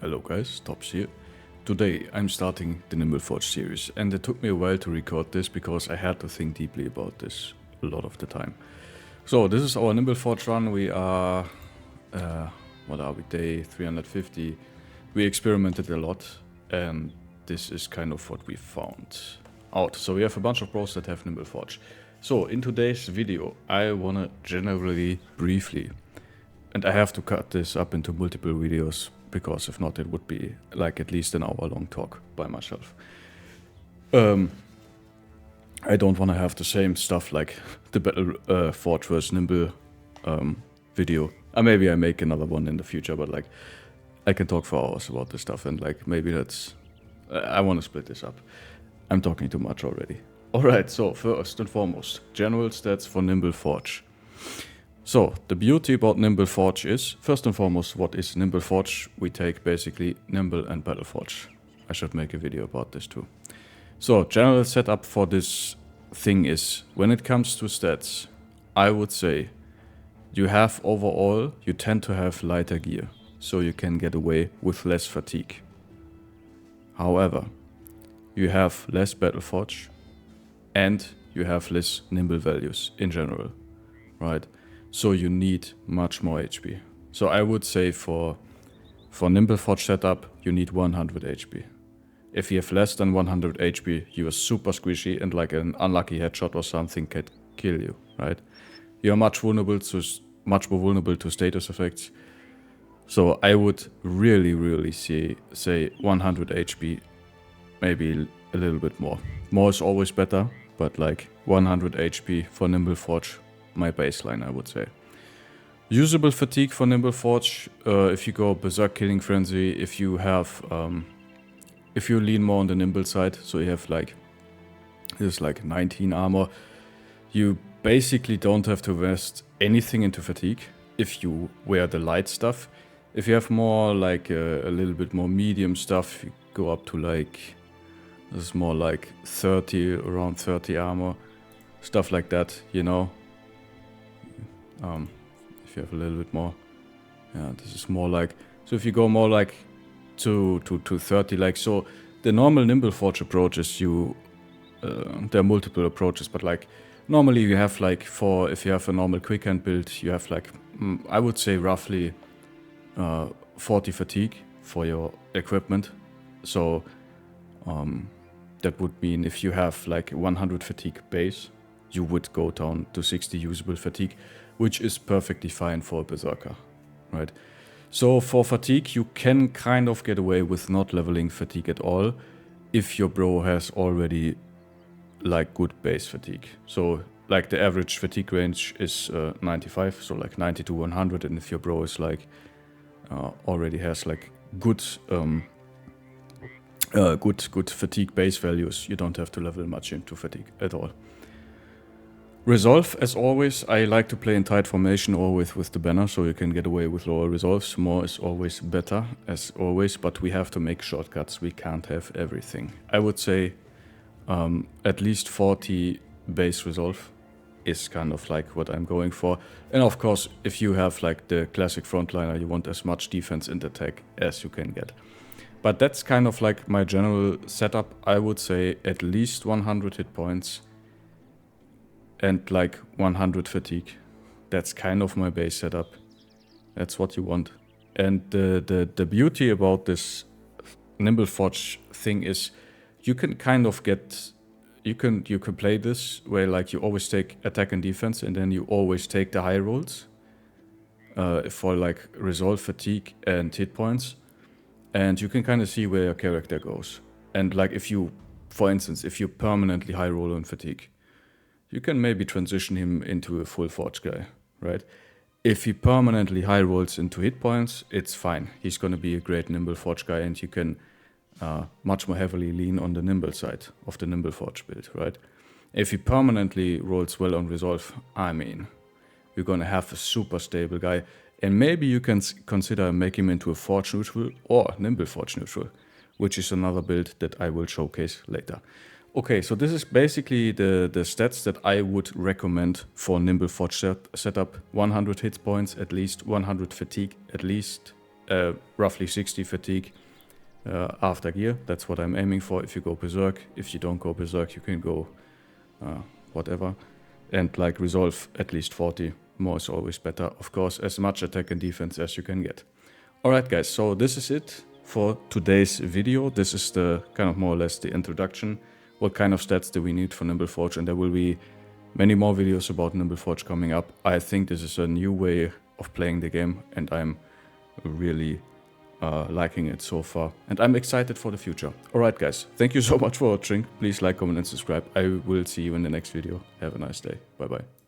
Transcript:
Hello guys, Tops here. Today I'm starting the NIMBLE Forge series, and it took me a while to record this because I had to think deeply about this a lot of the time. So this is our NIMBLE Forge run. We are, what are we, day 350. We experimented a lot, and this is kind of what we found out. So we have a bunch of bros that have NIMBLE Forge. So in today's video I wanna generally briefly, and I have to cut this up into multiple videos because if not it would be like at least an hour long talk by myself. I don't want to have the same stuff like the Battle Forge vs NIMBLE video. Maybe I make another one in the future, but like I can talk for hours about this stuff, and like maybe that's... I want to split this up. I'm talking too much already. Alright, so first and foremost, general stats for NIMBLE Forge. So, the beauty about NIMBLE Forge is, first and foremost, what is NIMBLE Forge? We take basically NIMBLE and Battle Forge. I should make a video about this too. So, general setup for this thing is, when it comes to stats, I would say you have overall, you tend to have lighter gear, so you can get away with less fatigue. However, you have less Battle Forge, and you have less NIMBLE values in general, right? So you need much more HP. So I would say for NIMBLE Forge setup, you need 100 HP. If you have less than 100 HP, you are super squishy, and like an unlucky headshot or something can kill you, right? You are much more vulnerable to status effects. So I would really say 100 HP, maybe a little bit more. More is always better, but like 100 HP for NIMBLE Forge, my baseline, I would say. Usable fatigue for NIMBLE Forge, if you go Berserk Killing Frenzy, if you have, if you lean more on the NIMBLE side, so you have like, this is like 19 armor, you basically don't have to invest anything into fatigue if you wear the light stuff. If you have more like a little bit more medium stuff, you go up to like, this is more like 30, around 30 armor, stuff like that, you know. If you have a little bit more, yeah, this is more like, so if you go more like to 30, like, so the normal NIMBLE Forge approach is there are multiple approaches, but like normally you have like if you have a normal quick hand build, you have like, I would say roughly 40 fatigue for your equipment. So that would mean if you have like 100 fatigue base, you would go down to 60 usable fatigue, which is perfectly fine for a Berserker, right? So for fatigue, you can kind of get away with not leveling fatigue at all if your bro has already like good base fatigue. So like the average fatigue range is 95, so like 90 to 100, and if your bro is like already has like good fatigue base values, you don't have to level much into fatigue at all. Resolve, as always, I like to play in tight formation or with the banner, so you can get away with lower resolves. More is always better, as always, but we have to make shortcuts. We can't have everything. I would say at least 40 base resolve is kind of like what I'm going for. And of course, if you have like the classic frontliner, you want as much defense and attack as you can get. But that's kind of like my general setup. I would say at least 100 hit points and like 100 fatigue. That's kind of my base setup. That's what you want. And the beauty about this NIMBLE Forge thing is you can kind of get, you can play this where like you always take attack and defense, and then you always take the high rolls for like resolve, fatigue and hit points. And you can kind of see where your character goes. And like if you, for instance, if you permanently high roll on fatigue, you can maybe transition him into a full Forge guy, right? If he permanently high rolls into hit points, it's fine. He's going to be a great NIMBLE Forge guy, and you can much more heavily lean on the NIMBLE side of the NIMBLE Forge build, right? If he permanently rolls well on resolve, I mean, you're going to have a super stable guy, and maybe you can consider making him into a Forge neutral or NIMBLE Forge neutral, which is another build that I will showcase later. Okay, so this is basically the stats that I would recommend for NIMBLE Forge setup. 100 hit points, at least 100 fatigue, at least roughly 60 fatigue after gear. That's what I'm aiming for. If you go berserk, if you don't go berserk, you can go whatever. And like resolve at least 40. More is always better. Of course, as much attack and defense as you can get. Alright guys, so this is it for today's video. This is the kind of more or less the introduction. What kind of stats do we need for NIMBLE, and there will be many more videos about NIMBLE coming up. I think this is a new way of playing the game, and I'm really liking it so far. And I'm excited for the future. Alright guys, thank you so much for watching. Please like, comment and subscribe. I will see you in the next video. Have a nice day. Bye bye.